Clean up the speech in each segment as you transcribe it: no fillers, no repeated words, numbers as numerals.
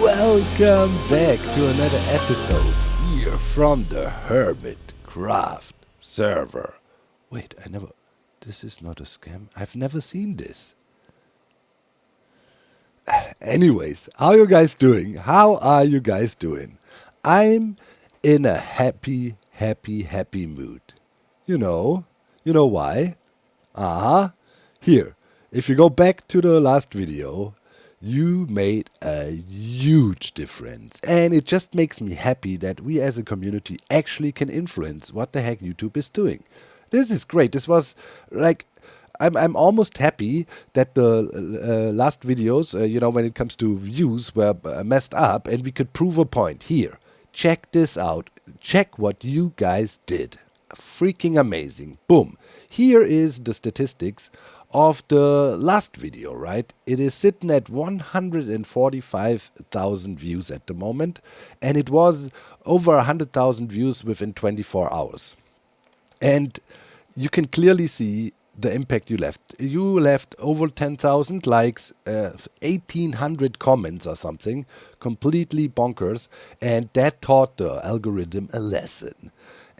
welcome back to another episode here from the Hermitcraft server. Wait, this is not a scam. I've never seen this. Anyways, how are you guys doing? I'm in a happy mood. You know why? Here, if you go back to the last video, you made a huge difference. And it just makes me happy that we as a community actually can influence what the heck YouTube is doing. This is great. This was like, I'm almost happy that the last videos, when it comes to views, were messed up and we could prove a point. Here, check this out. Check what you guys did. Freaking amazing. Boom. Here is the statistics of the last video, right? It is sitting at 145,000 views at the moment, and it was over 100,000 views within 24 hours. And you can clearly see the impact you left. You left over 10,000 likes, 1,800 comments or something, completely bonkers, and that taught the algorithm a lesson.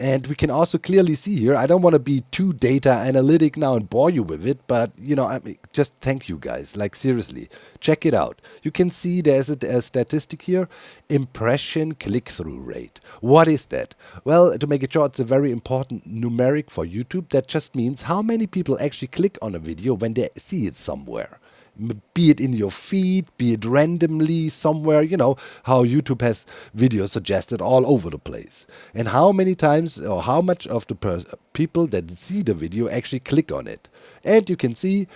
And we can also clearly see here, I don't want to be too data analytic now and bore you with it, but, just thank you guys. Like, seriously, check it out. You can see there's a statistic here, impression click-through rate. What is that? Well, to make it short, it's a very important numeric for YouTube. That just means how many people actually click on a video when they see it somewhere. Be it in your feed, be it randomly somewhere, how YouTube has videos suggested all over the place. And how many times or how much of the people that see the video actually click on it. And you can see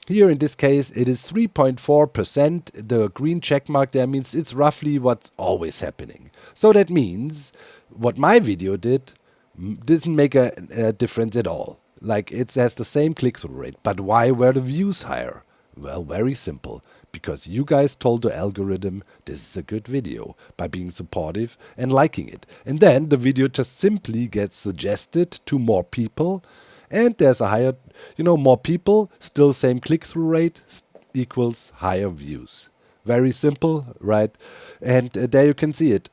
here in this case it is 3.4%. The green check mark there means it's roughly what's always happening. So that means what my video didn't make a difference at all. Like, it has the same click-through rate. But why were the views higher? Well, very simple, because you guys told the algorithm this is a good video by being supportive and liking it. And then the video just simply gets suggested to more people, and there's a higher, more people, still same click-through rate equals higher views. Very simple, right? And there you can see it.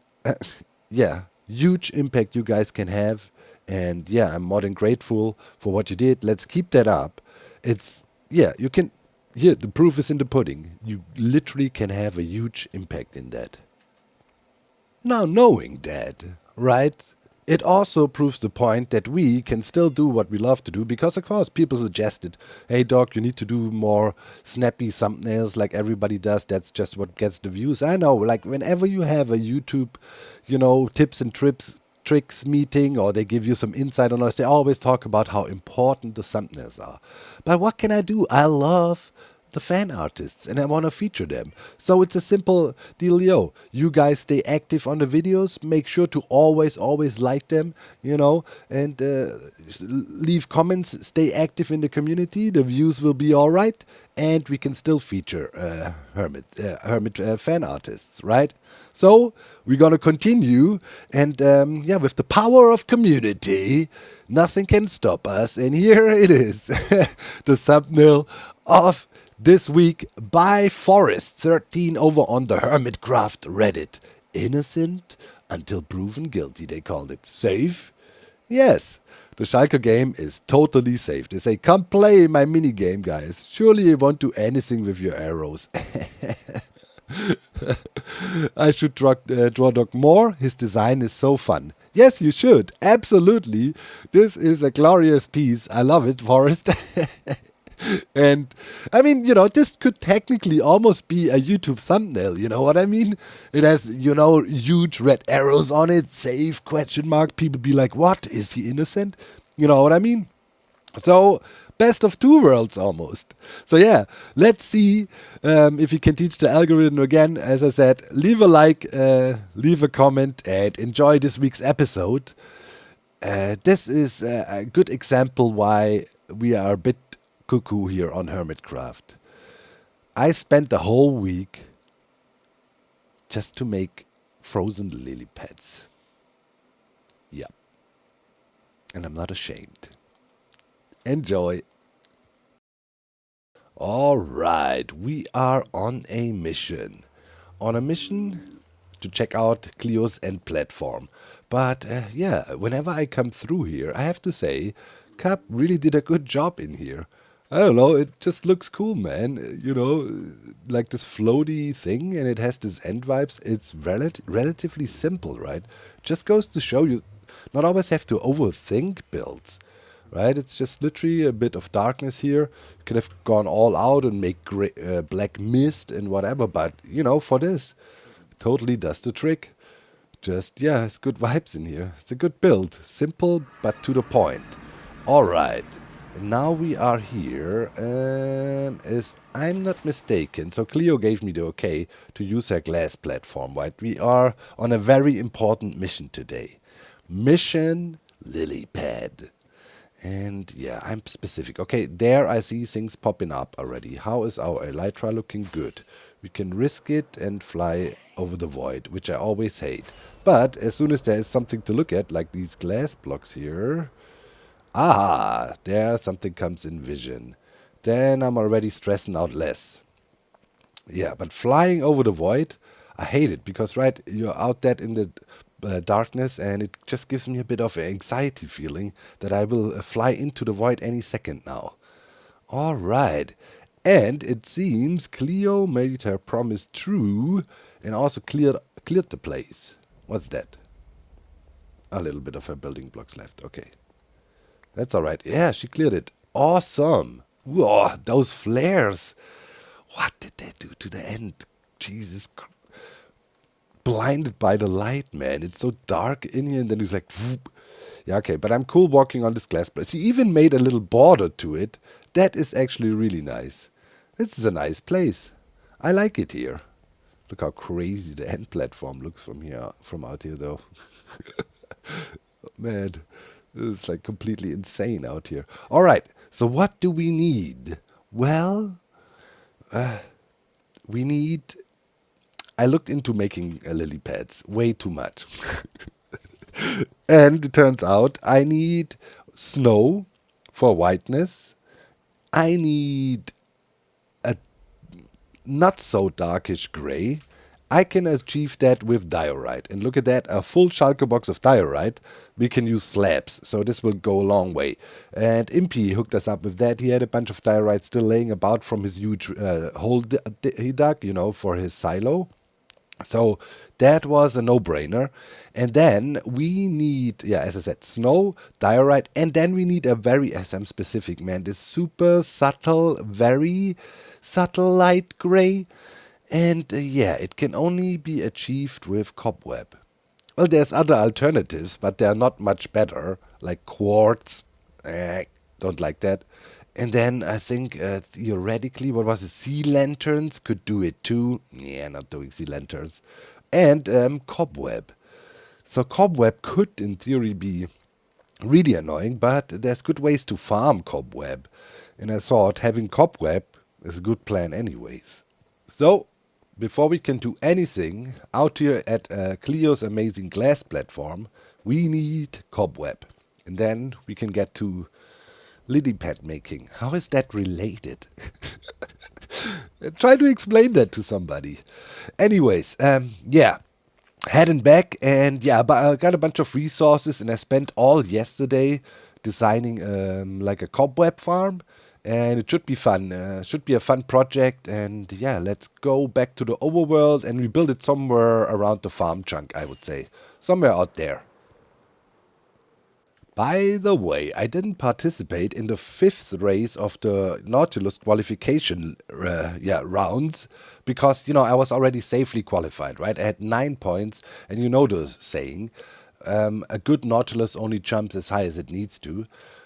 Yeah, huge impact you guys can have. And yeah, I'm more than grateful for what you did. Let's keep that up. You can... Here, the proof is in the pudding. You literally can have a huge impact in that. Now, knowing that, right, it also proves the point that we can still do what we love to do, because, of course, people suggested, hey, Doc, you need to do more snappy thumbnails like everybody does. That's just what gets the views. I know, like, whenever you have a YouTube, tips and tricks meeting, or they give you some insight on us, they always talk about how important the thumbnails are. But what can I do? I love the fan artists and I want to feature them. So it's a simple dealio. You guys stay active on the videos, make sure to always like them, and leave comments, stay active in the community. The views will be all right, and we can still feature Hermit fan artists, right? So we're gonna continue, and with the power of community, nothing can stop us. And here it is, the thumbnail of this week by Forest13 over on the Hermitcraft Reddit. Innocent until proven guilty, they called it. Safe? Yes. The Schalke game is totally safe. They say, come play my mini game, guys. Surely you won't do anything with your arrows. I should draw Doc more. His design is so fun. Yes, you should. Absolutely. This is a glorious piece. I love it, Forest. And, this could technically almost be a YouTube thumbnail, you know what I mean? It has, huge red arrows on it, save, ? People be like, what? Is he innocent? You know what I mean? So, best of two worlds almost. So yeah, let's see if we can teach the algorithm again. As I said, leave a like, leave a comment, and enjoy this week's episode. This is a good example why we are a bit cuckoo here on Hermitcraft. I spent the whole week just to make frozen lily pads. Yeah. And I'm not ashamed. Enjoy. Alright, we are on a mission. on a mission to check out Cleo's end platform. But yeah, whenever I come through here, I have to say, Cap really did a good job in here. I don't know, it just looks cool, man. You know, like this floaty thing, and it has this end vibes. It's relatively simple, right? Just goes to show you not always have to overthink builds, right? It's just literally a bit of darkness here. You could have gone all out and make black mist and whatever, but you know, for this, totally does the trick. Just, yeah, it's good vibes in here. It's a good build. Simple, but to the point. Alright. Now we are here, as I'm not mistaken, so Cleo gave me the okay to use her glass platform, right? We are on a very important mission today. Mission Lily Pad. And yeah, I'm specific. Okay, there I see things popping up already. How is our elytra looking? Good. We can risk it and fly over the void, which I always hate. But as soon as there is something to look at, like these glass blocks here, ah, there something comes in vision. Then I'm already stressing out less. Yeah, but flying over the void, I hate it because, right, you're out there in the darkness and it just gives me a bit of an anxiety feeling that I will fly into the void any second now. Alright, and it seems Cleo made her promise true and also cleared the place. What's that? A little bit of her building blocks left, okay. That's alright. Yeah, she cleared it. Awesome. Whoa, those flares. What did they do to the end? Jesus Christ. Blinded by the light, man. It's so dark in here, and then he's like, whoop. Yeah, okay, but I'm cool walking on this glass place. He even made a little border to it. That is actually really nice. This is a nice place. I like it here. Look how crazy the end platform looks from here, from out here, though. Man, it's like completely insane out here. All right, so what do we need? Well, we need... I looked into making lily pads way too much. And it turns out I need snow for whiteness. I need a not so darkish gray. I can achieve that with diorite. And look at that, a full shulker box of diorite. We can use slabs, so this will go a long way. And Impy hooked us up with that. He had a bunch of diorite still laying about from his huge hole he dug, you know, for his silo. So that was a no-brainer. And then we need, yeah, as I said, snow, diorite, and then we need a very SM specific, man, this super subtle, very subtle light gray. And yeah, it can only be achieved with cobweb. Well, there's other alternatives, but they're not much better, like quartz. Don't like that. And then I think theoretically, what was it? Sea lanterns could do it too. Yeah, not doing sea lanterns. And cobweb. So cobweb could, in theory, be really annoying, but there's good ways to farm cobweb. And I thought having cobweb is a good plan anyways. So, before we can do anything out here at Cleo's amazing glass platform, we need cobweb. And then we can get to lily pad making. How is that related? Try to explain that to somebody. Anyways, yeah, heading back, and yeah, but I got a bunch of resources, and I spent all yesterday designing like a cobweb farm, and it should be fun. Should be a fun project, and yeah, let's go back to the overworld and rebuild it somewhere around the farm chunk, I would say. Somewhere out there. By the way, I didn't participate in the 5th race of the Nautilus qualification rounds because, you know, I was already safely qualified, right? I had 9 points, and you know the saying, a good Nautilus only jumps as high as it needs to,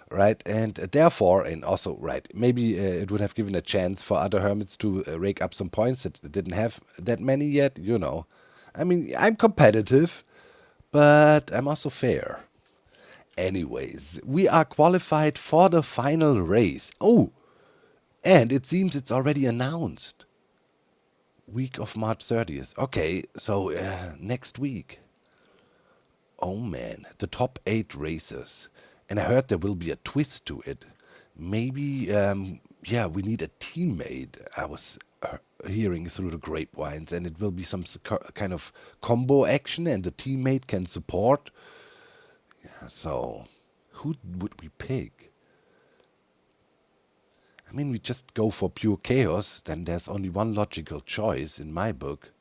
right? And therefore, and also, right, maybe it would have given a chance for other hermits to rake up some points that didn't have that many yet, you know. I mean, I'm competitive, but I'm also fair. Anyways, we are qualified for the final race. Oh, and it seems it's already announced. Week of March 30th. Okay, so next week. Oh man, the top 8 races. And I heard there will be a twist to it. Maybe, yeah, we need a teammate. I was hearing through the grapevines, and it will be some kind of combo action, and the teammate can support. Yeah, so, who would we pick? I mean, we just go for pure chaos, then there's only one logical choice in my book.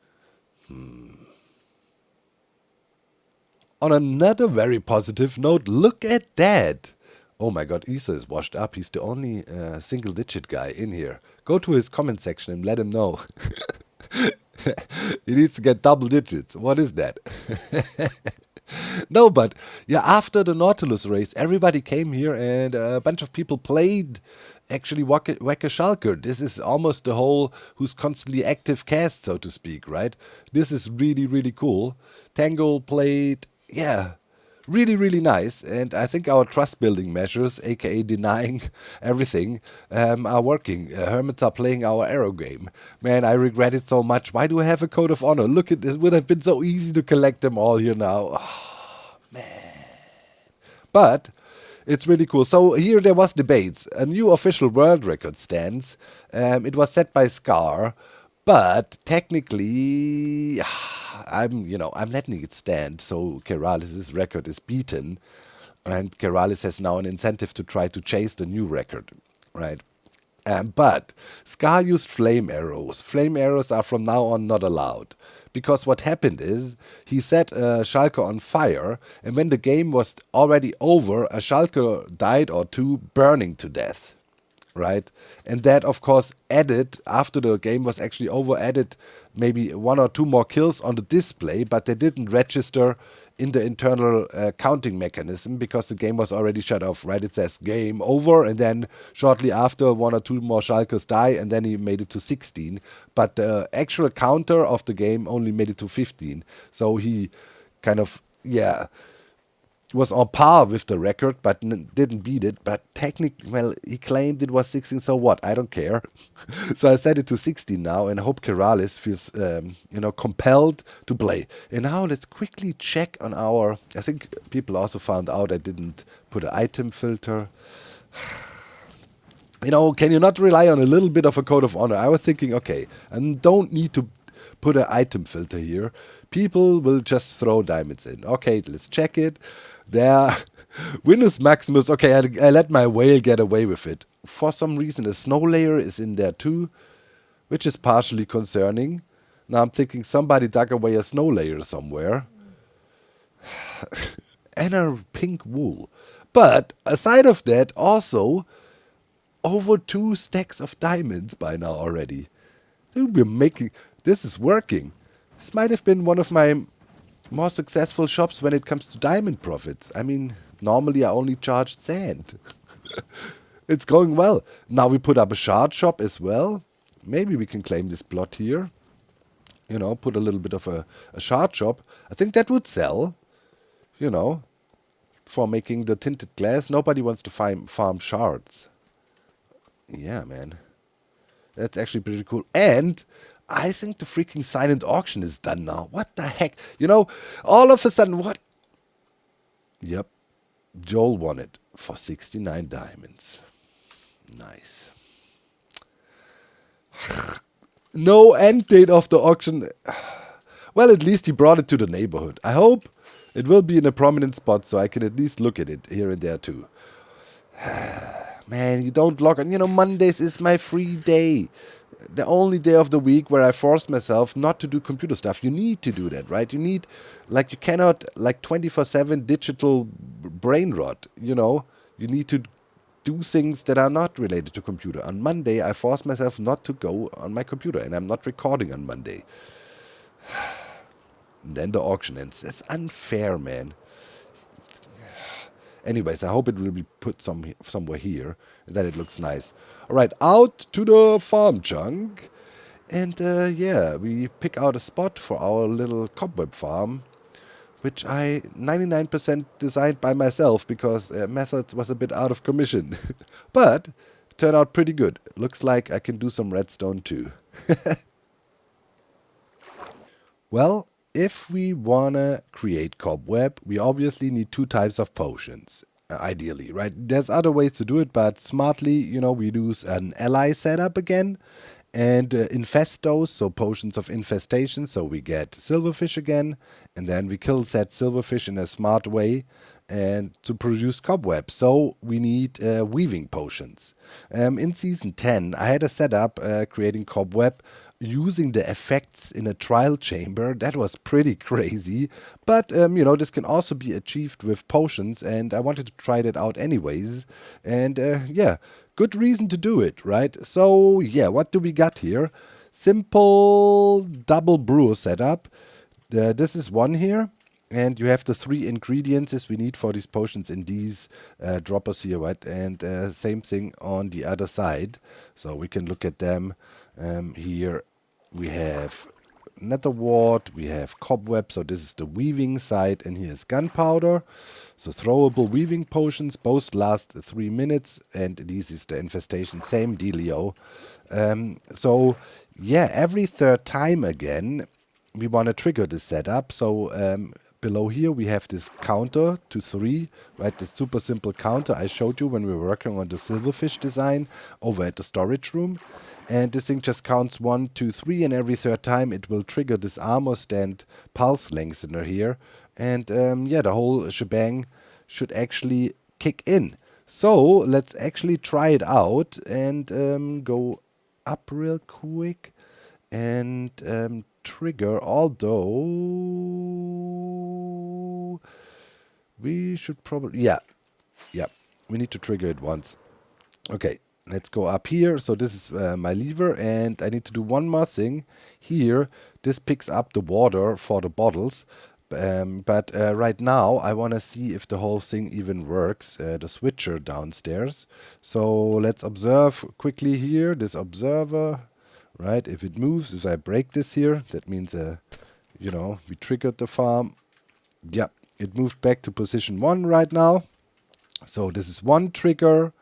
On another very positive note, look at that! Oh my god, Isa is washed up. He's the only single-digit guy in here. Go to his comment section and let him know. He needs to get double digits. What is that? No, but yeah, after the Nautilus race, everybody came here and a bunch of people played actually Wacke Schalker. This is almost the whole who's constantly active cast, so to speak, right? This is really, really cool. Tango played, yeah, really, really nice. And I think our trust building measures, aka denying everything, are working. Hermits are playing our arrow game. Man, I regret it so much. Why do I have a code of honor? Look at this. It would have been so easy to collect them all here now. Oh, man. But it's really cool. So here there was debates. A new official world record stands. It was set by Scar. But technically, I'm letting it stand. So Keralis's record is beaten, and Keralis has now an incentive to try to chase the new record, right? But Scar used flame arrows. Flame arrows are from now on not allowed. Because what happened is, he set Schalke on fire, and when the game was already over, a Schalke died or two burning to death. Right, and that of course added, after the game was actually over, added maybe 1 or 2 more kills on the display, but they didn't register in the internal counting mechanism because the game was already shut off, right? It says game over, and then shortly after 1 or 2 more Schalkers die, and then he made it to 16, but the actual counter of the game only made it to 15, so he kind of, yeah, was on par with the record, but didn't beat it. But technically, well, he claimed it was 16, so what? I don't care. So I set it to 16 now, and I hope Keralis feels, compelled to play. And now let's quickly check on our... I think people also found out I didn't put an item filter. Can you not rely on a little bit of a code of honor? I was thinking, okay, I don't need to put an item filter here. People will just throw diamonds in. Okay, let's check it. There, Windows Maximus. Okay, I let my whale get away with it. For some reason, a snow layer is in there too, which is partially concerning. Now I'm thinking somebody dug away a snow layer somewhere. And a pink wool. But aside of that, also over 2 stacks of diamonds by now already. This is working. This might have been one of my more successful shops when it comes to diamond profits. I mean, normally I only charged sand. It's going well. Now we put up a shard shop as well. Maybe we can claim this plot here. Put a little bit of a shard shop. I think that would sell. For making the tinted glass. Nobody wants to farm shards. Yeah, man. That's actually pretty cool. And I think the freaking silent auction is done now. What the heck? All of a sudden, what? Yep. Joel won it for 69 diamonds. Nice. No end date of the auction. Well, at least he brought it to the neighborhood. I hope it will be in a prominent spot so I can at least look at it here and there too. Man, you don't log on. Mondays is my free day. The only day of the week where I force myself not to do computer stuff. You need to do that, right? You cannot, 24/7 digital brain rot, You need to do things that are not related to computer. On Monday, I force myself not to go on my computer, and I'm not recording on Monday. And then the auction ends. That's unfair, man. Anyways, I hope it will be put somewhere here, and then it looks nice. All right, out to the farm chunk. And we pick out a spot for our little cobweb farm, which I 99% designed by myself because Methods was a bit out of commission. But it turned out pretty good. Looks like I can do some redstone too. Well, if we want to create cobweb, we obviously need 2 types of potions, ideally, right? There's other ways to do it, but smartly, we use an ally setup again. and infest those, so potions of infestation, so we get silverfish again, and then we kill said silverfish in a smart way and to produce cobwebs. So we need weaving potions. In season 10 I had a setup creating cobweb using the effects in a trial chamber. That was pretty crazy, but you know, this can also be achieved with potions, and I wanted to try that out anyways, and yeah, good reason to do it, right? So yeah, what do we got here? Simple double brewer setup. This is one here, and you have the 3 ingredients we need for these potions in these droppers here, right? And same thing on the other side, so we can look at them. Here we have nether wart, we have cobweb, so this is the weaving side, and here's gunpowder. So throwable weaving potions, both last 3 minutes, and this is the infestation, same dealio. So yeah, every third time again we want to trigger this setup. So below here we have this counter to 3, right? This super simple counter I showed you when we were working on the silverfish design over at the storage room. And this thing just counts 1, 2, 3, and every third time it will trigger this armor stand pulse lengthener here. And yeah, the whole shebang should actually kick in. So let's actually try it out and go up real quick and trigger, although we should probably, yeah, we need to trigger it once. Okay, let's go up here. So this is my lever, and I need to do one more thing here. This picks up the water for the bottles, but right now I want to see if the whole thing even works, the switcher downstairs. So let's observe quickly here, this observer, right? If it moves, if I break this here, that means you know, we triggered the farm. Yeah, it moved back to position 1 right now. So this is one trigger,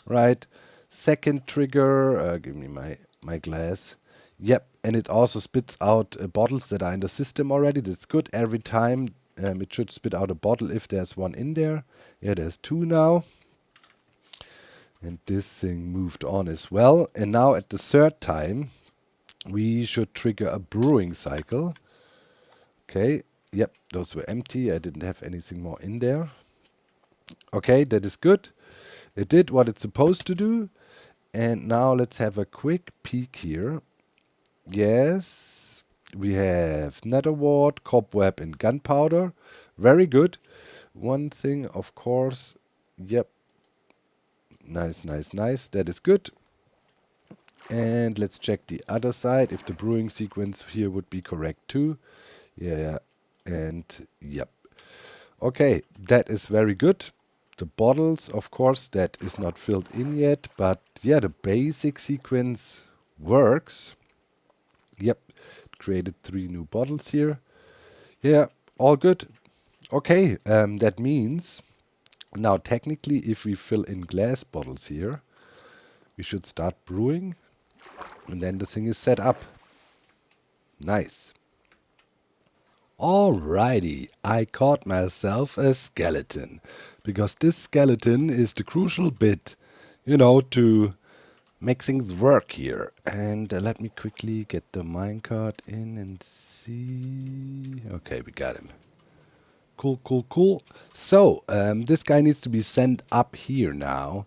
right? Second trigger, give me my glass. Yep, and it also spits out bottles that are in the system already. That's good. Every time it should spit out a bottle if there's one in there. Yeah, there's 2 now. And this thing moved on as well. And now at the third time, we should trigger a brewing cycle. Okay, yep, those were empty. I didn't have anything more in there. Okay, that is good. It did what it's supposed to do. And now let's have a quick peek here. Yes, we have nether wart, cobweb, and gunpowder. Very good. One thing, of course. Yep. Nice, nice, nice. That is good. And let's check the other side, if the brewing sequence here would be correct too. Yeah, and yep. Okay, that is very good. The bottles, of course, that is not filled in yet, but yeah, the basic sequence works. Yep, created 3 new bottles here. Yeah, all good. Okay, that means now technically if we fill in glass bottles here, we should start brewing, and then the thing is set up. Nice. Alrighty, I caught myself a skeleton, because this skeleton is the crucial bit, you know, to make things work here. And let me quickly get the minecart in and see. Okay, we got him. Cool, cool, cool. So, this guy needs to be sent up here now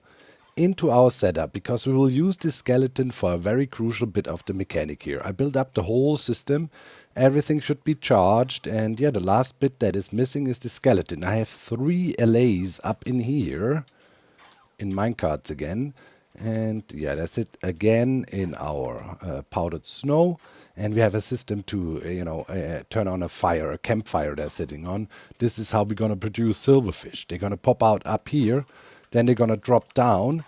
into our setup, because we will use this skeleton for a very crucial bit of the mechanic here. I built up the whole system. Everything should be charged, and yeah, the last bit that is missing is the skeleton. I have 3 LAs up in here in minecarts again, and yeah, that's it again in our powdered snow. And we have a system to you know, turn on a fire, a campfire they're sitting on. This is how we're gonna produce silverfish. They're gonna pop out up here, then they're gonna drop down,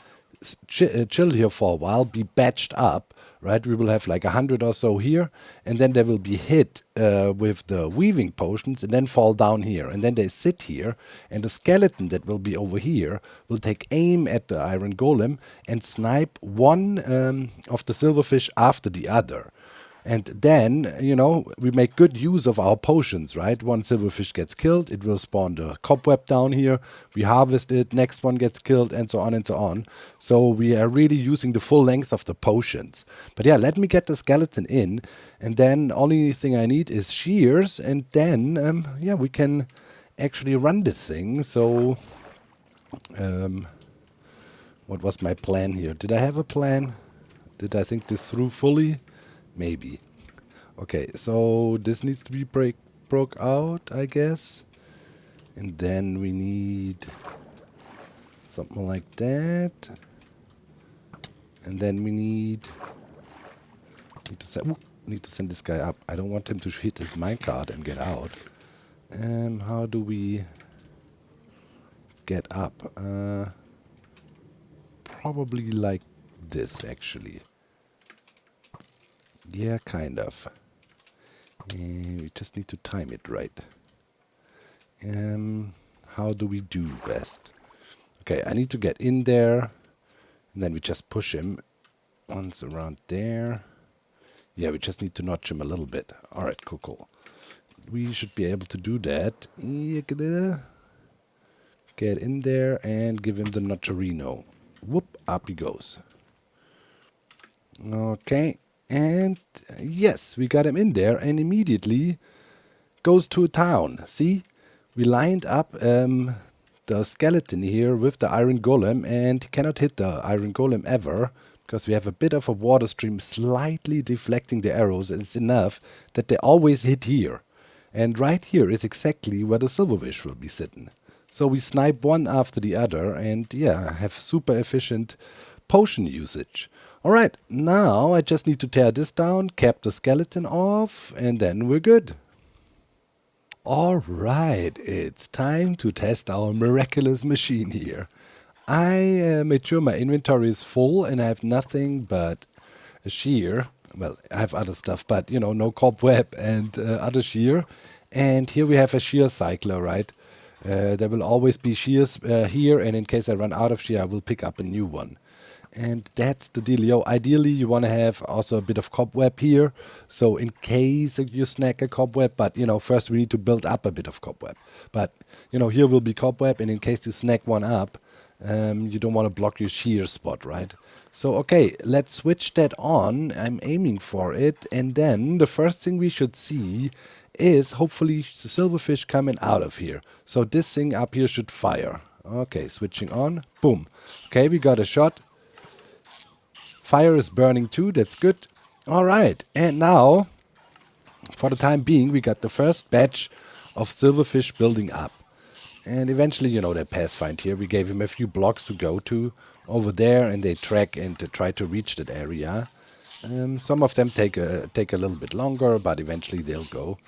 chill here for a while, be batched up, right? We will have like 100 or so here, and then they will be hit with the weaving potions and then fall down here, and then they sit here, and the skeleton that will be over here will take aim at the iron golem and snipe one of the silverfish after the other. And then, you know, we make good use of our potions, right? One silverfish gets killed, it will spawn the cobweb down here. We harvest it, next one gets killed, and so on and so on. So we are really using the full length of the potions. But yeah, let me get the skeleton in, and then only thing I need is shears, and then, yeah, we can actually run this thing. So, what was my plan here? Did I have a plan? Did I think this through fully? Maybe. Okay, so this needs to be broke out, I guess. And then we need something like that. And then we need to send this guy up. I don't want him to hit his minecart and get out. How do we get up? Probably like this, actually. Yeah, kind of. We just need to time it right. How do we do best? Okay, I need to get in there, and then we just push him once around there. Yeah, we just need to notch him a little bit. All right, cool. We should be able to do that. Get in there and give him the notcherino. Whoop, up he goes. Okay. And yes, we got him in there, and immediately goes to a town. See, we lined up the skeleton here with the iron golem, and he cannot hit the iron golem ever because we have a bit of a water stream slightly deflecting the arrows. It's enough that they always hit here. And right here is exactly where the silverfish will be sitting. So we snipe one after the other, and yeah, have super efficient potion usage. Alright, now I just need to tear this down, cap the skeleton off, and then we're good. Alright, it's time to test our miraculous machine here. I made sure my inventory is full and I have nothing but a shear. Well, I have other stuff, but you know, no cobweb and other shear. And here we have a shear cycler, right? There will always be shears here, and in case I run out of shear, I will pick up a new one. And that's the dealio. Ideally, you want to have also a bit of cobweb here. So in case you snag a cobweb, but, you know, first we need to build up a bit of cobweb. But, you know, here will be cobweb, and in case you snag one up, you don't want to block your shear spot, right? So, okay, let's switch that on. I'm aiming for it. And then the first thing we should see is hopefully the silverfish coming out of here. So this thing up here should fire. Okay, switching on. Boom. Okay, we got a shot. Fire is burning too, that's good. Alright, and now, for the time being, we got the first batch of silverfish building up. And eventually, you know, they pass find here. We gave him a few blocks to go to over there, and they track and try to reach that area. Some of them take a little bit longer, but eventually they'll go.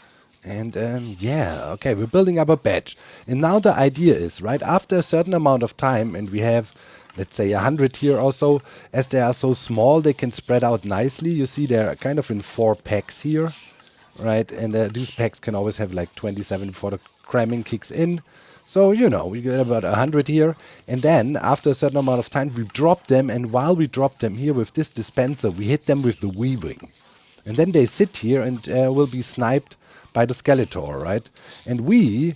And yeah, okay, we're building up a batch. And now the idea is, right, after a certain amount of time, and we have, let's say 100 here also, as they are so small, they can spread out nicely. You see they're kind of in 4 packs here, right? And these packs can always have like 27 before the cramming kicks in. So, you know, we get about 100 here. And then, after a certain amount of time, we drop them. And while we drop them here with this dispenser, we hit them with the weaving. And then they sit here and will be sniped by the Skeletor, right? And we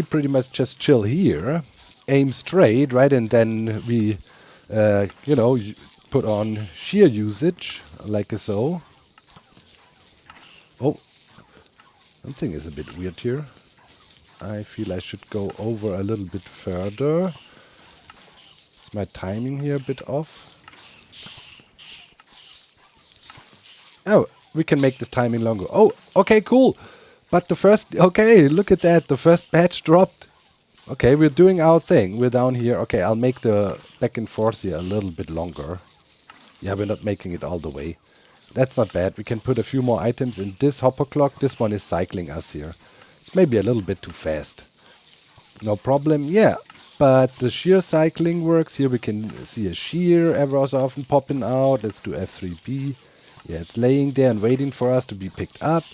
pretty much just chill here, aim straight, right? And then we, you know, put on shear usage, like so. Oh, something is a bit weird here. I feel I should go over a little bit further. Is my timing here a bit off? Oh, we can make this timing longer. Oh, okay, cool. But the first, okay, look at that. The first batch dropped. Okay, we're doing our thing. We're down here. Okay, I'll make the back and forth here a little bit longer. Yeah, we're not making it all the way. That's not bad. We can put a few more items in this hopper clock. This one is cycling us here. It's maybe a little bit too fast. No problem. Yeah, but the shear cycling works. Here we can see a shear ever so often popping out. Let's do F3B. Yeah, it's laying there and waiting for us to be picked up.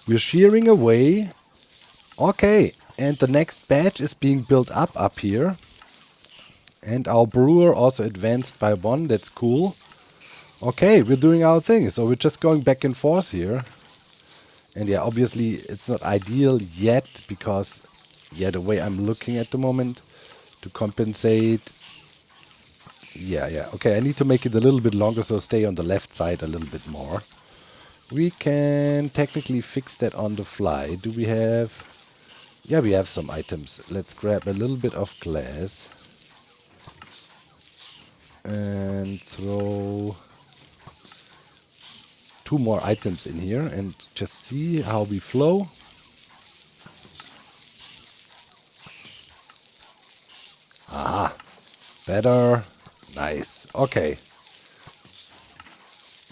We're shearing away. Okay, and the next batch is being built up here. And our brewer also advanced by 1. That's cool. Okay, we're doing our thing. So we're just going back and forth here. And yeah, obviously it's not ideal yet because, yeah, the way I'm looking at the moment to compensate. Yeah. Okay, I need to make it a little bit longer, so stay on the left side a little bit more. We can technically fix that on the fly. Do we have... Yeah, we have some items. Let's grab a little bit of glass. And throw 2 more items in here and just see how we flow. Aha, better. Nice. Okay.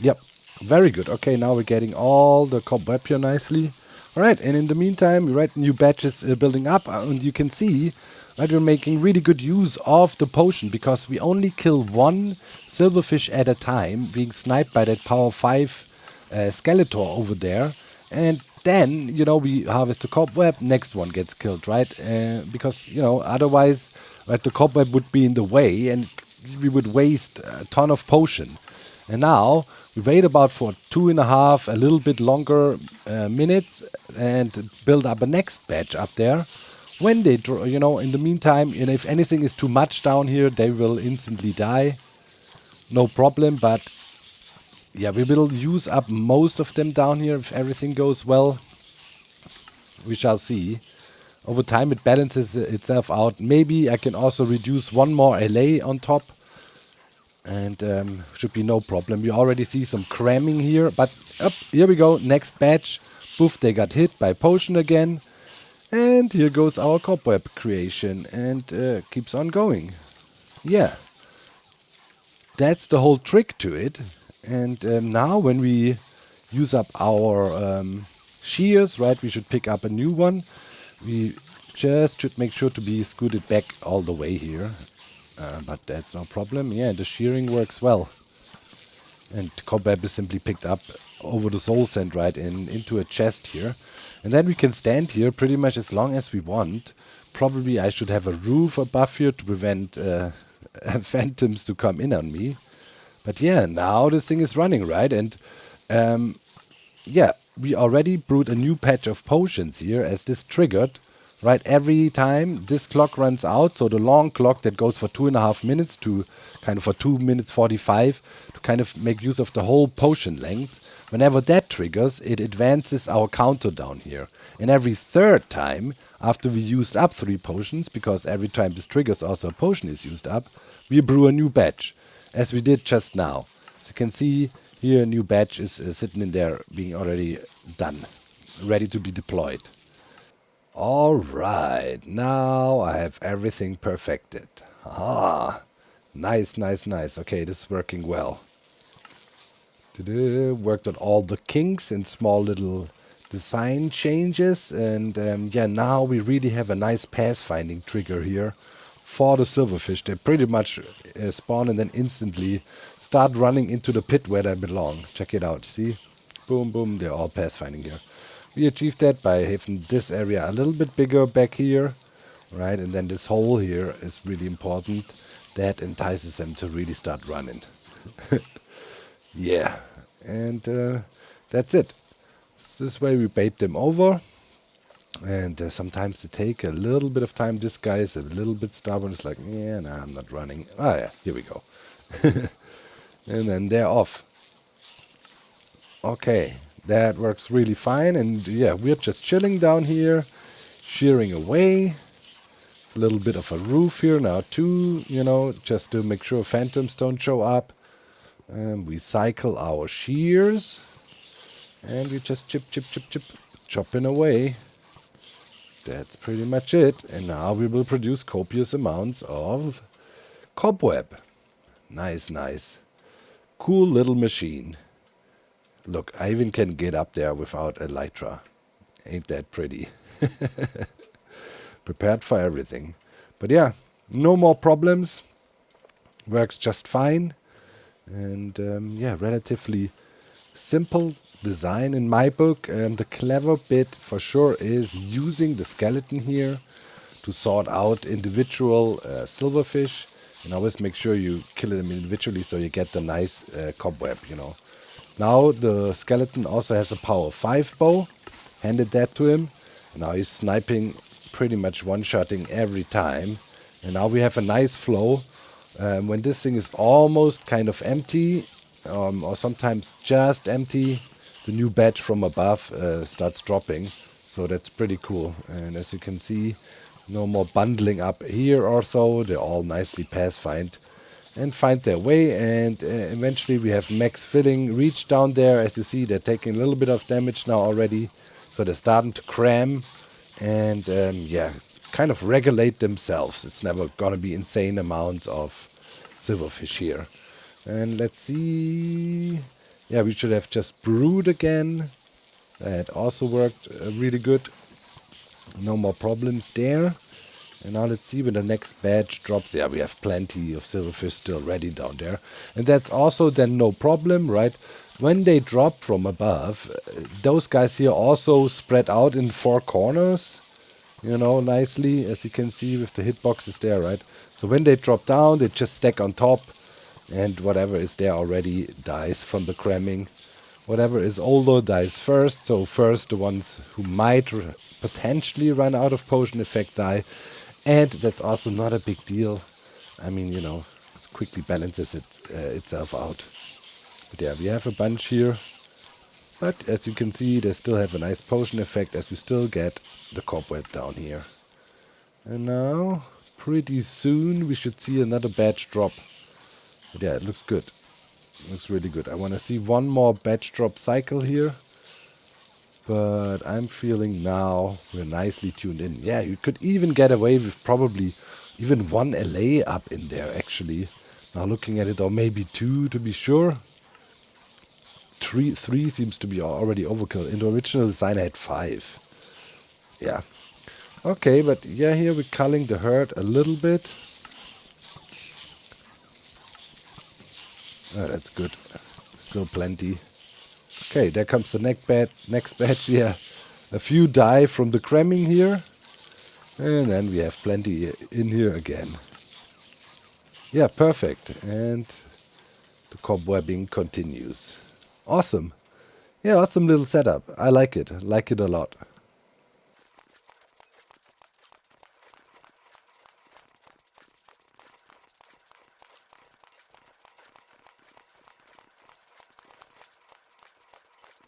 Yep, very good. Okay, now we're getting all the cobweb here nicely. All right, and in the meantime, right, new batches building up, and you can see, right, we're making really good use of the potion because we only kill 1 silverfish at a time, being sniped by that power 5 Skeletor over there, and then, you know, we harvest the cobweb, next one gets killed, right? Because, you know, otherwise, right, the cobweb would be in the way and we would waste a ton of potion. And now we wait about for 2.5, a little bit longer minutes, and build up a next batch up there. When they, you know, in the meantime, you know, if anything is too much down here, they will instantly die. No problem, but yeah, we will use up most of them down here if everything goes well. We shall see. Over time, it balances itself out. Maybe I can also reduce 1 more LA on top. And should be no problem. You already see some cramming here. But here we go. Next batch. Poof, they got hit by potion again. And here goes our cobweb creation. And keeps on going. Yeah. That's the whole trick to it. And now when we use up our shears, right, we should pick up a new one. We just should make sure to be scooted back all the way here. But that's no problem. Yeah, the shearing works well. And cobweb is simply picked up over the soul sand right into a chest here. And then we can stand here pretty much as long as we want. Probably I should have a roof above here to prevent phantoms to come in on me. But yeah, now this thing is running, right? And yeah, we already brewed a new patch of potions here as this triggered. Right, every time this clock runs out, so the long clock that goes for 2.5 minutes to kind of for 2 minutes 45 to kind of make use of the whole potion length. Whenever that triggers, it advances our counter down here. And every 3rd time, after we used up 3 potions, because every time this triggers also a potion is used up, we brew a new batch, as we did just now. So you can see here a new batch is sitting in there being already done, ready to be deployed. Alright, now I have everything perfected. Ah, nice. Okay, this is working well. Worked on all the kinks and small little design changes. And yeah, now we really have a nice pathfinding trigger here for the silverfish. They pretty much spawn and then instantly start running into the pit where they belong. Check it out, see? Boom, boom, they're all pathfinding here. We achieved that by having this area a little bit bigger back here, right? And then this hole here is really important. That entices them to really start running. Yeah, and that's it. So this way we bait them over. And sometimes they take a little bit of time. This guy is a little bit stubborn. It's like, yeah, nah, I'm not running. Ah, yeah, here we go. And then they're off. Okay. That works really fine, and yeah, we're just chilling down here, shearing away. A little bit of a roof here now too, you know, just to make sure phantoms don't show up. And we cycle our shears, and we just chip, chopping away. That's pretty much it, and now we will produce copious amounts of cobweb. Nice. Cool little machine. Look, I even can get up there without elytra. Ain't that pretty? Prepared for everything. But yeah, no more problems. Works just fine. And yeah, relatively simple design in my book. The clever bit for sure is using the skeleton here to sort out individual silverfish. And always make sure you kill them individually so you get the nice cobweb, Now the skeleton also has a power 5 bow. Handed that to him. Now he's sniping, pretty much one-shotting every time. And now we have a nice flow. When this thing is almost kind of empty, or sometimes just empty, the new badge from above starts dropping. So that's pretty cool. And as you can see, no more bundling up here or so. They all nicely pass-find and find their way. And eventually we have max filling reach down there. As you see, they're taking a little bit of damage now already. So they're starting to cram and, kind of regulate themselves. It's never going to be insane amounts of silverfish here. And let's see. Yeah, we should have just brewed again. That also worked really good. No more problems there. And now let's see when the next badge drops. Yeah, we have plenty of silverfish still ready down there. And that's also then no problem, right? When they drop from above, those guys here also spread out in 4 corners. Nicely, as you can see with the hitboxes there, right? So when they drop down, they just stack on top. And whatever is there already dies from the cramming. Whatever is older dies first. So first the ones who might potentially run out of potion effect die. And that's also not a big deal. I mean, it quickly balances itself out. But yeah, we have a bunch here. But as you can see, they still have a nice potion effect as we still get the cobweb down here. And now, pretty soon, we should see another badge drop. But yeah, it looks good. It looks really good. I want to see one more badge drop cycle here. But I'm feeling now we're nicely tuned in. Yeah, you could even get away with probably even 1 LA up in there, actually. Now looking at it, or maybe 2 to be sure. 3 seems to be already overkill. In the original design, I had 5. Yeah. Okay, but yeah, here we're culling the herd a little bit. Oh, that's good. Still plenty. Okay, there comes the next batch. Yeah, a few die from the cramming here. And then we have plenty in here again. Yeah, perfect. And the cobwebbing continues. Awesome. Yeah, awesome little setup. I like it. I like it a lot.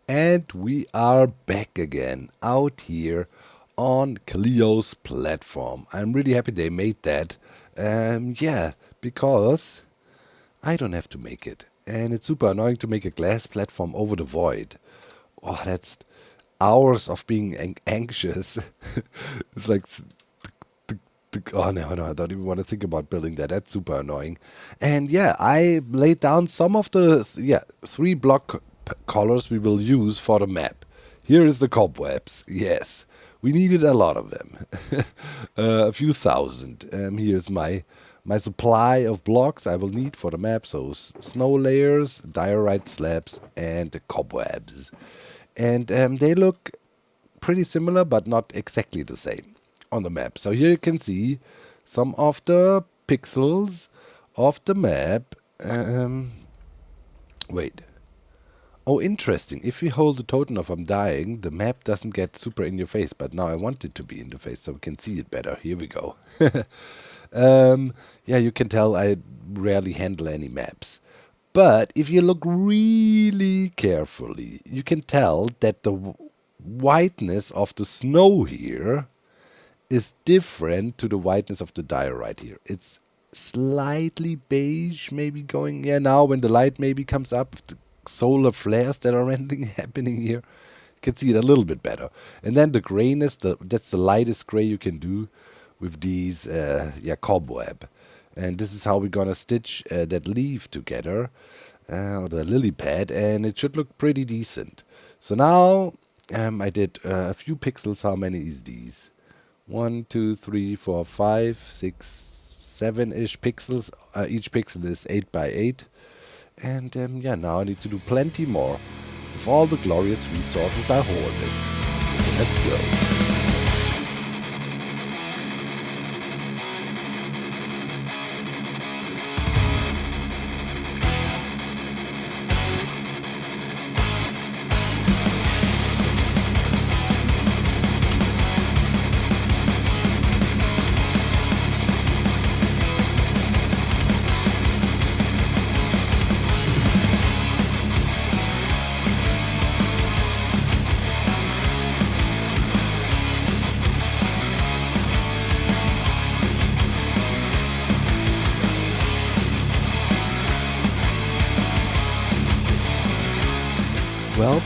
And we are back again out here on Cleo's platform. I'm really happy they made that. Because I don't have to make it. And it's super annoying to make a glass platform over the void. Oh, that's hours of being anxious. It's like, oh no, I don't even want to think about building that. That's super annoying. And yeah, I laid down some of the 3 block colors we will use for the map. Here is the cobwebs. Yes, we needed a lot of them. A few thousand. Here's my supply of blocks I will need for the map. So snow layers, diorite slabs, and the cobwebs. And they look pretty similar, but not exactly the same on the map. So here you can see some of the pixels of the map. Wait. Oh, interesting. If we hold the totem of I'm dying, the map doesn't get super in your face. But now I want it to be in the face so we can see it better. Here we go. Yeah, you can tell I rarely handle any maps. But if you look really carefully, you can tell that the whiteness of the snow here is different to the whiteness of the diorite here. It's slightly beige, maybe going... Yeah, now when the light maybe comes up, the solar flares that are happening here, you can see it a little bit better. And then the grayness, that's the lightest gray you can do with these cobweb. And this is how we're gonna stitch that leaf together, or the lily pad, and it should look pretty decent. So now I did a few pixels. How many is these? 1, 2, 3, 4, 5, 6, 7-ish pixels. Each pixel is 8 by 8. And now I need to do plenty more with all the glorious resources I hoarded. Let's go. Well,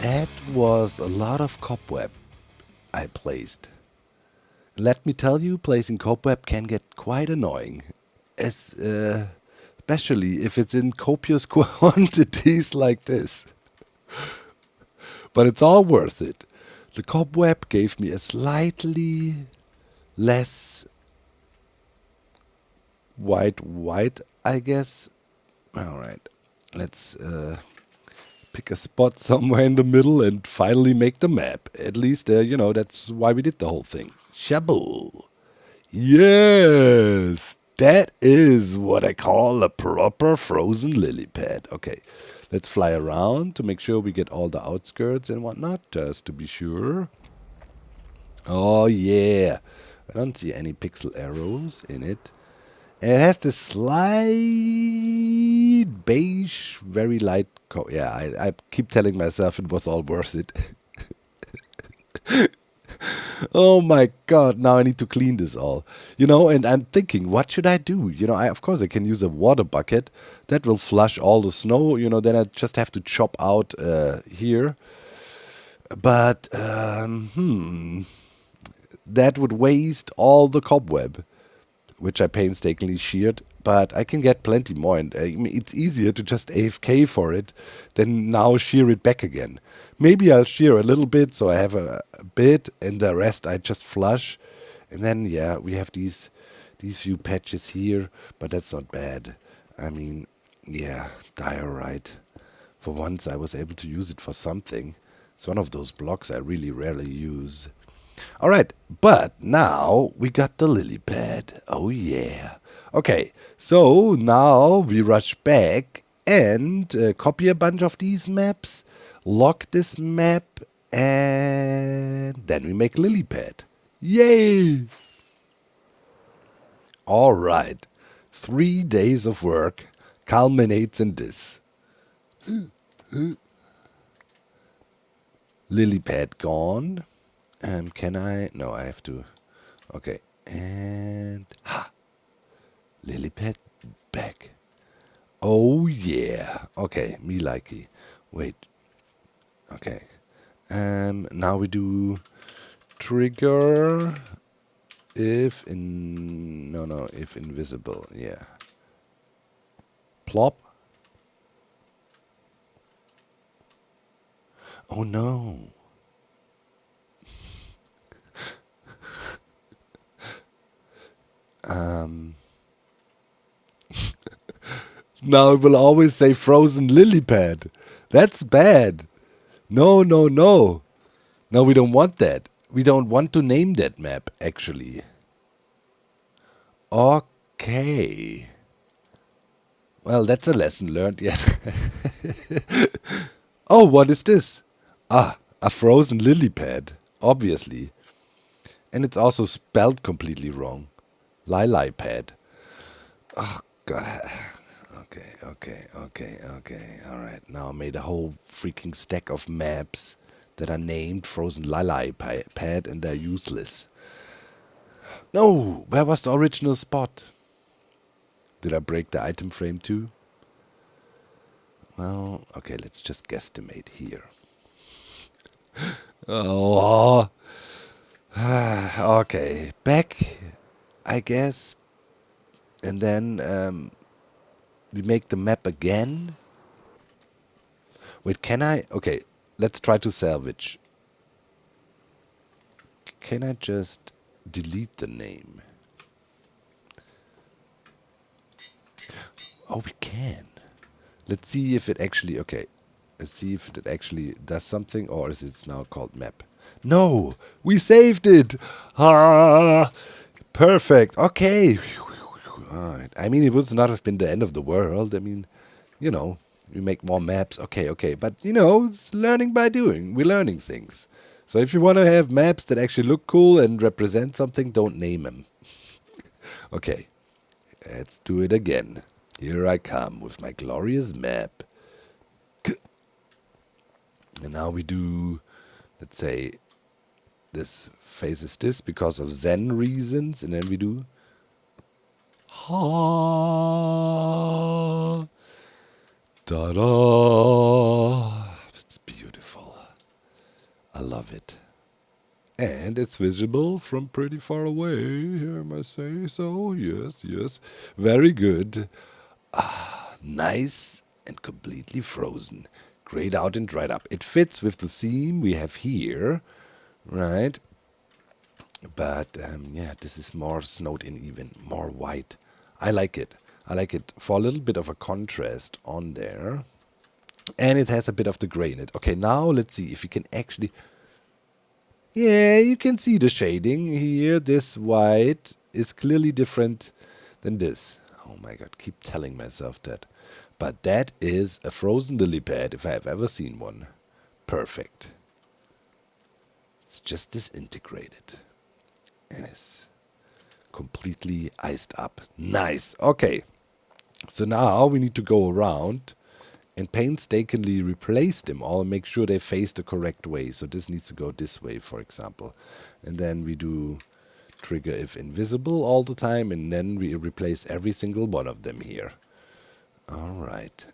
that was a lot of cobweb I placed. Let me tell you, placing cobweb can get quite annoying, as especially if it's in copious quantities like this. But it's all worth it. The cobweb gave me a slightly less white, I guess. Alright, let's pick a spot somewhere in the middle and finally make the map. At least, that's why we did the whole thing. Shabu. Yes, that is what I call a proper frozen lily pad. Okay, let's fly around to make sure we get all the outskirts and whatnot, just to be sure. Oh yeah, I don't see any pixel arrows in it. And it has this slight beige, very light yeah, I keep telling myself it was all worth it. Oh my god, now I need to clean this all. And I'm thinking, what should I do? Of course I can use a water bucket. That will flush all the snow. Then I just have to chop out here. But, that would waste all the cobweb, which I painstakingly sheared, but I can get plenty more, and it's easier to just AFK for it than now shear it back again. Maybe I'll shear a little bit, so I have a bit, and the rest I just flush, and then, yeah, we have these few patches here, but that's not bad. Yeah, diorite. For once I was able to use it for something. It's one of those blocks I really rarely use. Alright, but now we got the lily pad. Oh yeah. Okay, so now we rush back and copy a bunch of these maps, lock this map, and then we make lily pad. Yay! Alright, 3 days of work culminates in this. Lily pad gone. Can I? No, I have to. Okay. And lily pad back. Oh yeah. Okay, me likey. Wait. Okay. Now we do trigger if if invisible. Yeah. Plop. Oh no. Now it will always say frozen lily pad. That's bad. No. No, we don't want that. We don't want to name that map, actually. Okay. Well, that's a lesson learned yet. Oh, what is this? A frozen lily pad, obviously. And it's also spelled completely wrong. Lili pad. Oh, God. Okay. Alright, now I made a whole freaking stack of maps that are named Frozen Lili Pad and they're useless. No! Where was the original spot? Did I break the item frame too? Well, okay, let's just guesstimate here. Oh. Okay, back, I guess. And then we make the map again. Wait, can I? Okay, let's try to salvage. Can I just delete the name? Oh, we can. Let's see if it actually, okay. Let's see if it actually does something, or is it now called map? No, we saved it. Perfect. Okay. Alright. It would not have been the end of the world. We make more maps. Okay. But, it's learning by doing. We're learning things. So if you want to have maps that actually look cool and represent something, don't name them. Okay. Let's do it again. Here I come with my glorious map. And now we do, let's say, this faces this because of Zen reasons. And then we do Ta-da! It's beautiful. I love it. And it's visible from pretty far away, I must say so. Yes, yes. Very good. Nice and completely frozen. Grayed out and dried up. It fits with the theme we have here, right? But yeah, this is more snowed in even, more white. I like it. I like it for a little bit of a contrast on there. And it has a bit of the gray in it. Okay, now let's see if we can actually... Yeah, you can see the shading here. This white is clearly different than this. Oh my god, keep telling myself that. But that is a frozen lily pad if I have ever seen one. Perfect. It's just disintegrated. And it's completely iced up. Nice. Okay. So now we need to go around and painstakingly replace them all and make sure they face the correct way. So this needs to go this way, for example. And then we do trigger if invisible all the time, and then we replace every single one of them here. All right.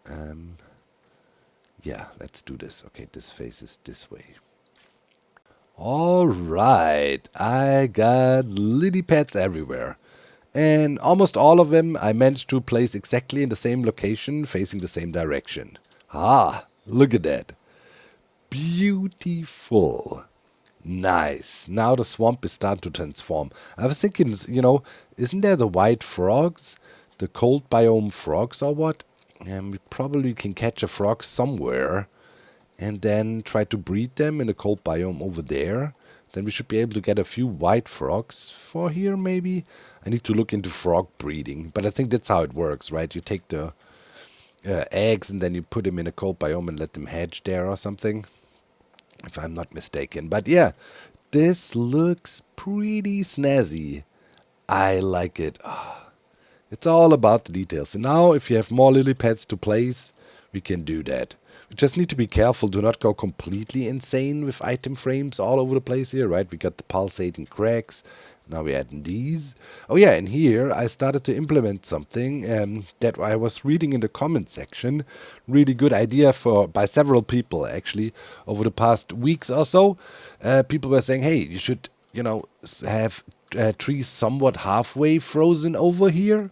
Yeah, let's do this. Okay, this faces this way. All right. I got lily pads everywhere. And almost all of them I managed to place exactly in the same location, facing the same direction. Ah, look at that. Beautiful. Nice. Now the swamp is starting to transform. I was thinking, you know, isn't there the white frogs? The cold biome frogs or what? And we probably can catch a frog somewhere and then try to breed them in the cold biome over there. Then we should be able to get a few white frogs for here, maybe. I need to look into frog breeding, but I think that's how it works, right? You take the eggs and then you put them in a cold biome and let them hatch there or something, if I'm not mistaken. But yeah, this looks pretty snazzy. I like it. Oh, it's all about the details. And now, if you have more lily pads to place, we can do that. We just need to be careful, do not go completely insane with item frames all over the place here, right? We got the pulsating cracks. Now we're adding these. Oh yeah, and here I started to implement something that I was reading in the comment section. Really good idea by several people, actually, over the past weeks or so. People were saying, hey, you should, you know, have trees somewhat halfway frozen over here,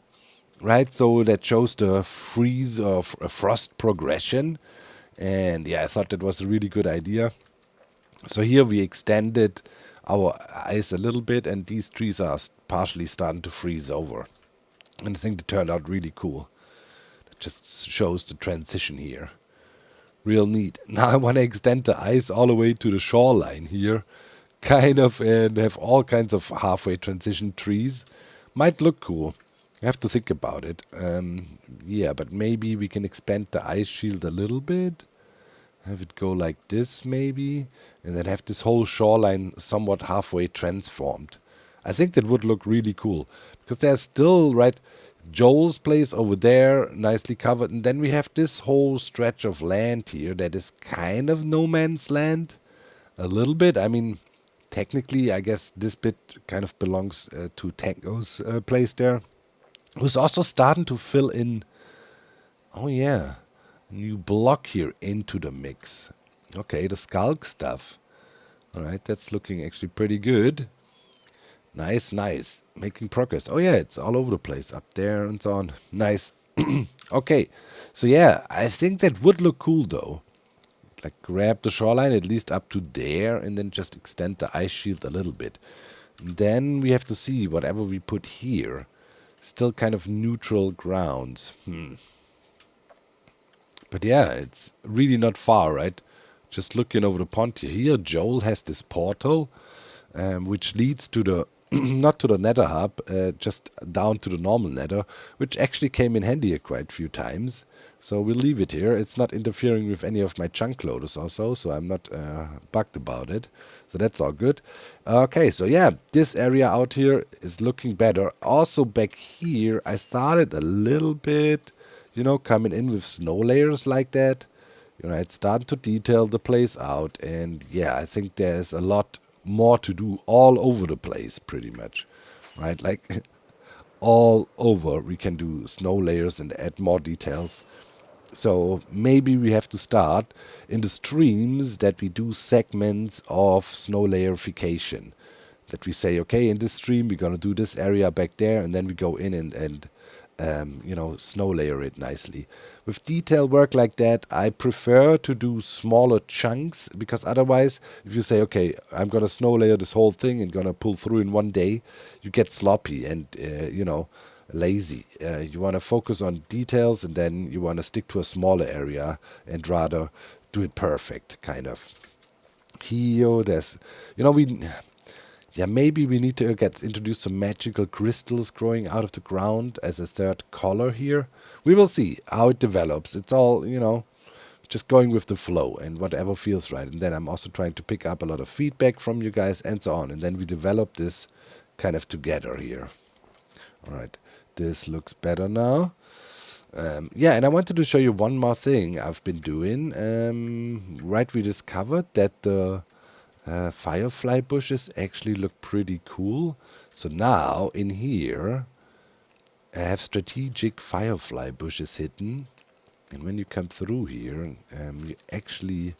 right? So that shows the freeze or frost progression. And yeah, I thought that was a really good idea. So here we extended our ice a little bit, and these trees are partially starting to freeze over. And I think it turned out really cool. It just shows the transition here. Real neat. Now I want to extend the ice all the way to the shoreline here. Kind of, and have all kinds of halfway transition trees. Might look cool. I have to think about it. Yeah, but maybe we can expand the ice shield a little bit. Have it go like this, maybe. And then have this whole shoreline somewhat halfway transformed. I think that would look really cool. Because there's still, right, Joel's place over there, nicely covered. And then we have this whole stretch of land here that is kind of no man's land. A little bit. I mean, technically, I guess this bit kind of belongs to Tango's place there. Who's also starting to fill in, oh yeah, a new block here into the mix. Okay, the skulk stuff. Alright, that's looking actually pretty good. Nice, nice. Making progress. Oh yeah, it's all over the place. Up there and so on. Nice. Okay, so yeah, I think that would look cool though. Like grab the shoreline at least up to there and then just extend the ice shield a little bit. And then we have to see whatever we put here. Still kind of neutral grounds. But yeah, it's really not far, right? Just looking over the pond here, Joel has this portal, which leads to the, not to the nether hub, just down to the normal nether, which actually came in handy quite a few times. So we'll leave it here. It's not interfering with any of my chunk loaders also, so I'm not bugged about it. So that's all good. Okay, so yeah, this area out here is looking better. Also back here, I started a little bit, you know, coming in with snow layers like that. You know, it's starting to detail the place out. And yeah, I think there's a lot more to do all over the place, pretty much. Right, like all over we can do snow layers and add more details. So maybe we have to start in the streams that we do segments of snow layerification. That we say, okay, in this stream we're gonna do this area back there, and then we go in and snow layer it nicely. With detail work like that, I prefer to do smaller chunks, because otherwise, if you say, okay, I'm gonna snow layer this whole thing and gonna pull through in one day, you get sloppy and lazy. You want to focus on details, and then you want to stick to a smaller area and rather do it perfect, kind of. Here, there's, maybe we need to introduce some magical crystals growing out of the ground as a third color here. We will see how it develops. It's all, just going with the flow and whatever feels right. And then I'm also trying to pick up a lot of feedback from you guys and so on. And then we develop this kind of together here. All right, this looks better now. And I wanted to show you one more thing I've been doing. We discovered that the firefly bushes actually look pretty cool. So now in here I have strategic firefly bushes hidden, and when you come through here, you actually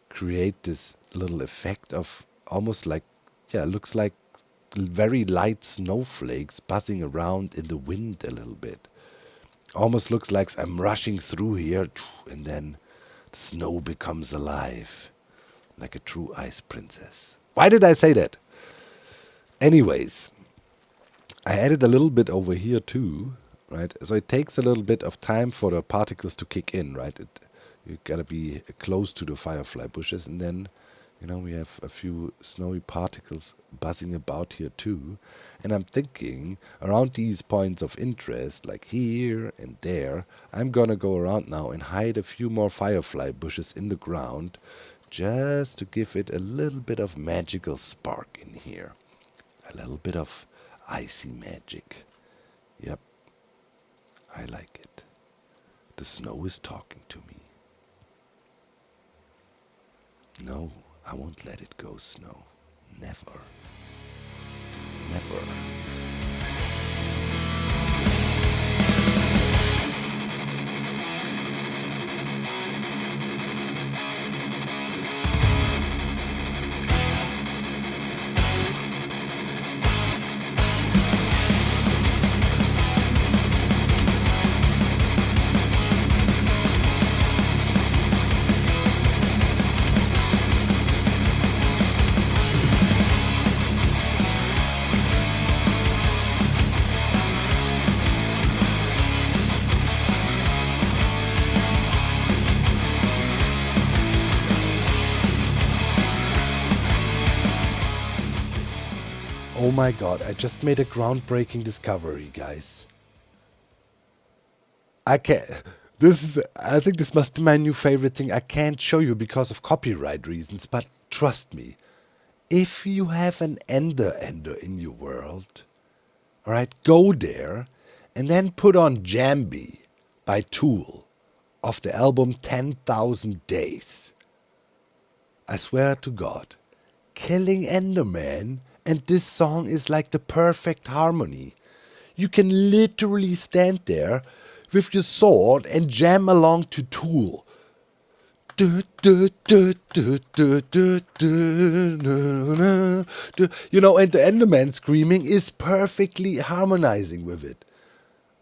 create this little effect of almost like, looks like very light snowflakes buzzing around in the wind a little bit. Almost looks like I'm rushing through here, and then the snow becomes alive. Like a true ice princess. Why did I say that? Anyways, I added a little bit over here too, right? So it takes a little bit of time for the particles to kick in, right? You gotta be close to the firefly bushes, and then, we have a few snowy particles buzzing about here too. And I'm thinking around these points of interest, like here and there, I'm gonna go around now and hide a few more firefly bushes in the ground, just to give it a little bit of magical spark in here. A little bit of icy magic. Yep, I like it. The snow is talking to me. No, I won't let it go, snow. Never. Never. Oh my god, I just made a groundbreaking discovery, guys. I think this must be my new favorite thing. I can't show you because of copyright reasons, but trust me, if you have an ender in your world, alright, go there and then put on Jambi by Tool of the album 10,000 Days. I swear to God, killing Enderman and this song is like the perfect harmony. You can literally stand there with your sword and jam along to Tool. And the Enderman screaming is perfectly harmonizing with it.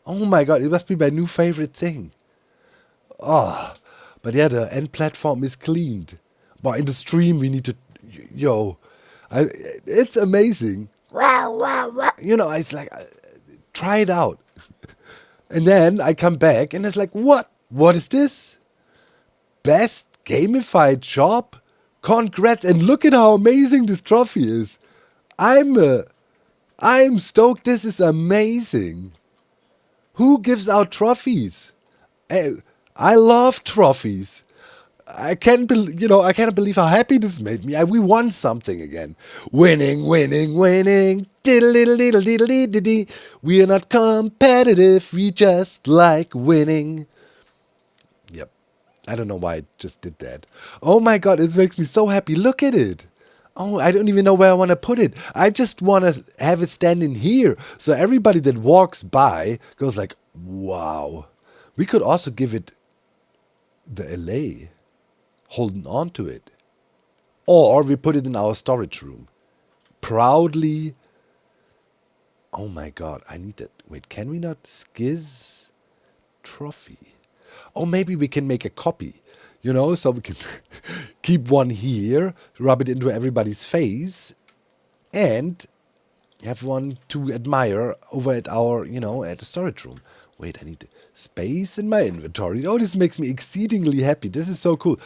Oh my god, it must be my new favorite thing. Oh, but yeah, the end platform is cleaned. But in the stream we need to, it's amazing. It's like, try it out. And then I come back and it's like, what? What is this? Best gamified shop? Congrats, and look at how amazing this trophy is. I'm stoked, this is amazing. Who gives out trophies? I love trophies. I can't believe how happy this made me. We won something again. Winning. Diddle-diddle-diddle-diddle-diddle-diddle-dee. We are not competitive, we just like winning. Yep. I don't know why I just did that. Oh my god, it makes me so happy. Look at it. Oh, I don't even know where I want to put it. I just want to have it standing here. So everybody that walks by goes like, wow. We could also give it the LA, holding on to it. Or we put it in our storage room. Proudly. Oh my god, I need that. Wait, can we not skizz trophy? Or maybe we can make a copy, so we can keep one here, rub it into everybody's face, and have one to admire over at our, at the storage room. Wait, I need space in my inventory. Oh, this makes me exceedingly happy. This is so cool.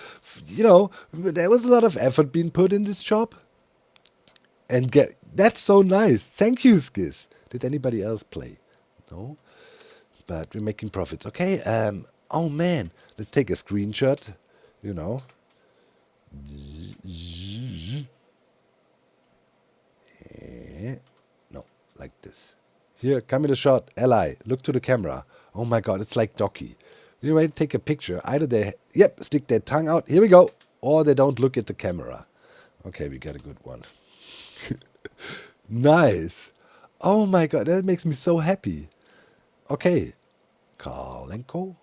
There was a lot of effort being put in this shop. And that's so nice. Thank you, Skiz. Did anybody else play? No? But we're making profits. Okay, oh man. Let's take a screenshot, No, like this. Here, come in the shot. Ally, look to the camera. Oh my god, it's like Docky. You might take a picture. Either they, stick their tongue out. Here we go. Or they don't look at the camera. Okay, we got a good one. Nice. Oh my god, that makes me so happy. Okay. Karlenko.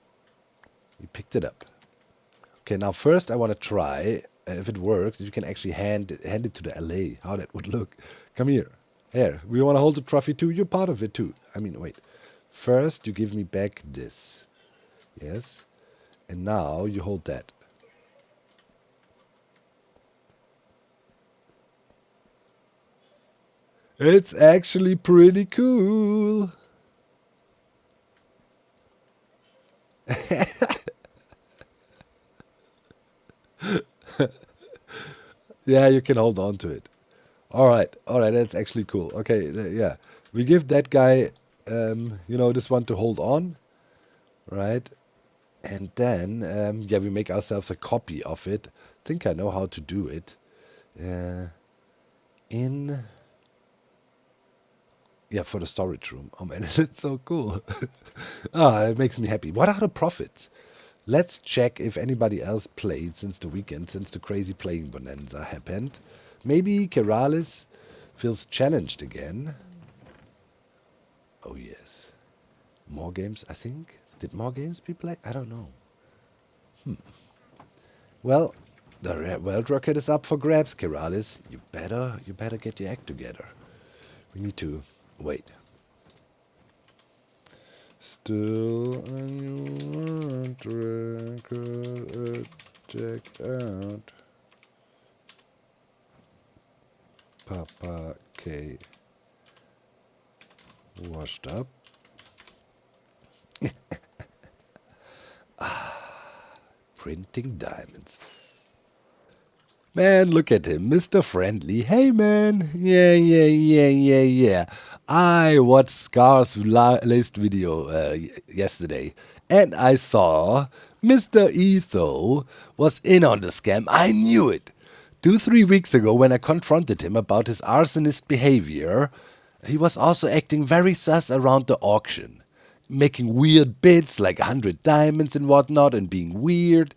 We picked it up. Okay, now first I want to try if it works, if you can actually hand it to the LA, how that would look. Come here. Here, we want to hold the trophy too. You're part of it too. I mean, wait. First, you give me back this. Yes. And now you hold that. It's actually pretty cool. Yeah, you can hold on to it. All right, that's actually cool. Okay, yeah. We give that guy, this one to hold on, right? And then, we make ourselves a copy of it. I think I know how to do it. For the storage room. Oh man, it's so cool. It makes me happy. What are the profits? Let's check if anybody else played since the weekend, since the crazy playing bonanza happened. Maybe Keralis feels challenged again. Oh yes. More games, I think. Did more games be played? I don't know. Well, the world record is up for grabs, Keralis. You better get your act together. We need to wait. Still a new record, check out. Papa K. Washed up. Printing diamonds. Man, look at him, Mr. Friendly. Hey, man. Yeah. I watched Scar's latest video yesterday, and I saw Mr. Etho was in on the scam. I knew it. 2-3 weeks ago, when I confronted him about his arsonist behavior, he was also acting very sus around the auction, making weird bids like 100 diamonds and whatnot, and being weird.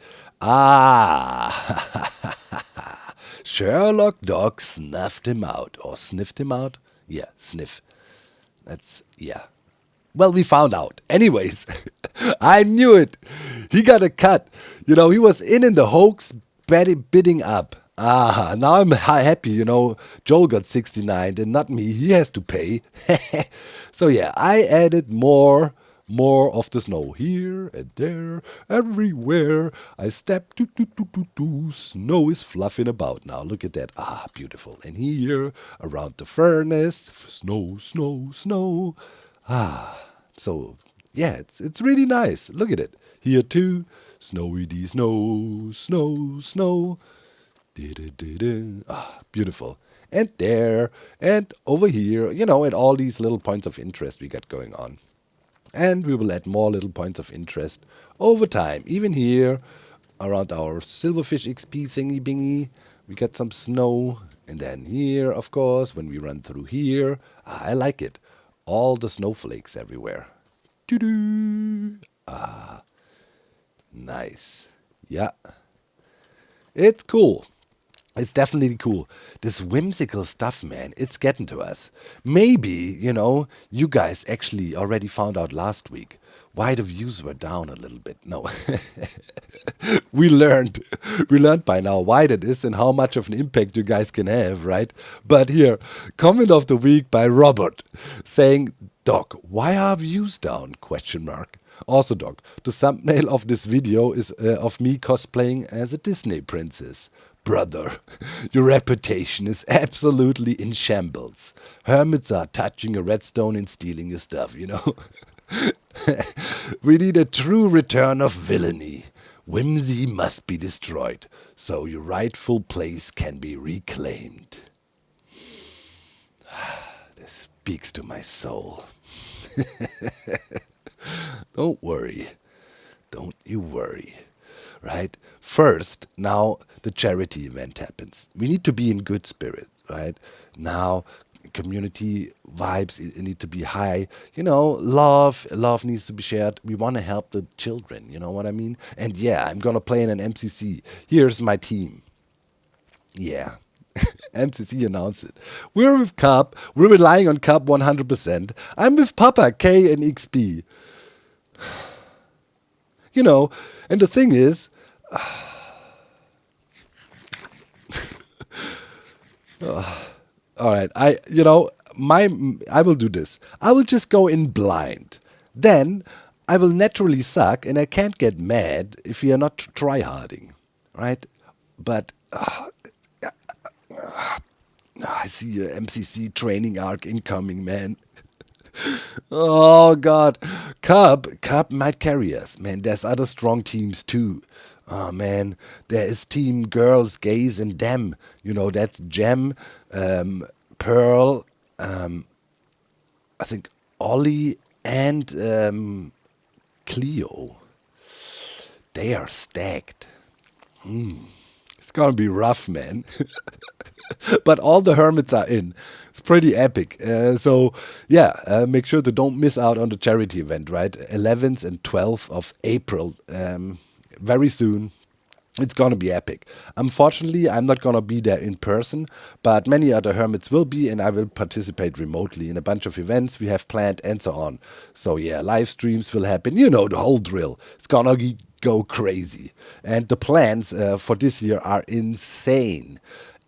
Sherlock Dog snuffed him out. Or sniffed him out? Yeah, sniff. Well, we found out. Anyways, I knew it. He got a cut. He was in the hoax bidding up. Now I'm happy, Joel got 69 and not me. He has to pay. So yeah, I added more of the snow here and there, everywhere. I step, snow is fluffing about now. Look at that. Beautiful. And here, around the furnace, snow. So yeah, it's really nice. Look at it. Here too, snowy snow. Beautiful. And there, and over here, and all these little points of interest we got going on. And we will add more little points of interest over time. Even here, around our silverfish XP thingy bingy, we got some snow. And then here, of course, when we run through here, I like it. All the snowflakes everywhere. Doo-doo. Nice. Yeah. It's cool. It's definitely cool. This whimsical stuff, man, it's getting to us. Maybe, you guys actually already found out last week why the views were down a little bit. No, we learned by now why that is and how much of an impact you guys can have, right? But here, comment of the week by Robert, saying, "Doc, why are views down? Question mark. Also, Doc, the thumbnail of this video is of me cosplaying as a Disney princess. Brother, your reputation is absolutely in shambles. Hermits are touching a redstone and stealing your stuff, you know." We need a true return of villainy. Whimsy must be destroyed, so your rightful place can be reclaimed. This speaks to my soul. Don't worry. Don't you worry. Right? First, now the charity event happens. We need to be in good spirit, right? Now, community vibes need to be high. You know, love needs to be shared. We want to help the children, you know what I mean? And yeah, I'm going to play in an MCC. Here's my team. Yeah. MCC announced it. We're with Cub. We're relying on Cub 100%. I'm with Papa, K, and XP. You know, and the thing is, all right, I will do this. I will just go in blind. Then I will naturally suck, and I can't get mad if we are not tryharding, right? But I see a MCC training arc incoming, man. Oh God, Cub might carry us, man. There's other strong teams too. Oh man, there is Team Girls, Gays, and Dem. You know, that's Gem, Pearl, I think Ollie, and Cleo. They are stacked. It's gonna be rough, man. But all the hermits are in. It's pretty epic. So yeah, make sure to don't miss out on the charity event, right? 11th and 12th of April. Very soon. It's gonna be epic. Unfortunately, I'm not gonna be there in person, but many other hermits will be, and I will participate remotely in a bunch of events we have planned and so on. So yeah, live streams will happen. You know the whole drill. It's gonna go crazy, and the plans for this year are insane.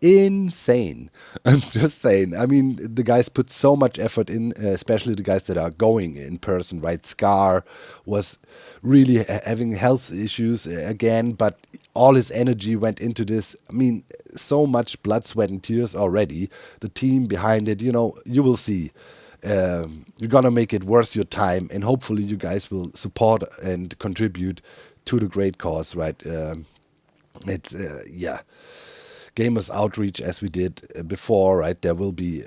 Insane. I'm just saying. I mean, the guys put so much effort in, especially the guys that are going in person, right? Scar was really having health issues again, but all his energy went into this. I mean, so much blood, sweat, and tears already. The team behind it, you know, you will see. You're gonna make it worth your time, and hopefully you guys will support and contribute to the great cause, right? It's, yeah. Gamers outreach as we did before, right? There will be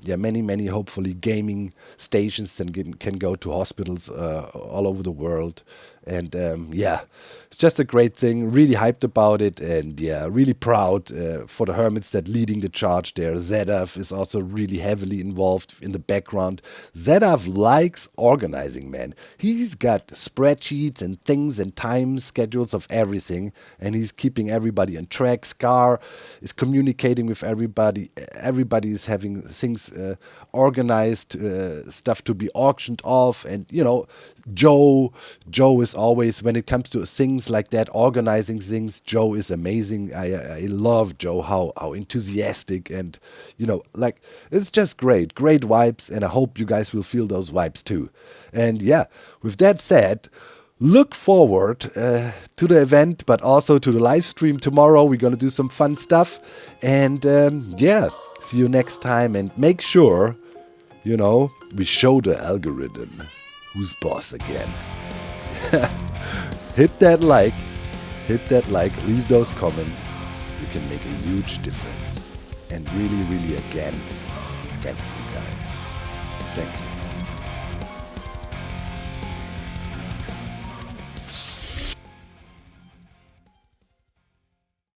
many hopefully gaming stations that can go to hospitals all over the world, and yeah, it's just a great thing. Really hyped about it, and yeah, really proud for the hermits that leading the charge there. Zedav is also really heavily involved in the background. Zedav likes organizing, man. He's got spreadsheets and things and time schedules of everything, and he's keeping everybody on track. Scar is communicating with everybody. Everybody is having things organized, stuff to be auctioned off, and you know, Joe is always, when it comes to things like that, organizing things, Joe is amazing. I love Joe, how enthusiastic, and you know, like, it's just great vibes, and I hope you guys will feel those vibes too. And yeah, with that said, look forward to the event, but also to the live stream tomorrow. We're gonna do some fun stuff, and yeah, see you next time, and make sure, you know, we show the algorithm who's boss again. Hit that like, leave those comments. You can make a huge difference. And really, again, thank you guys. Thank you.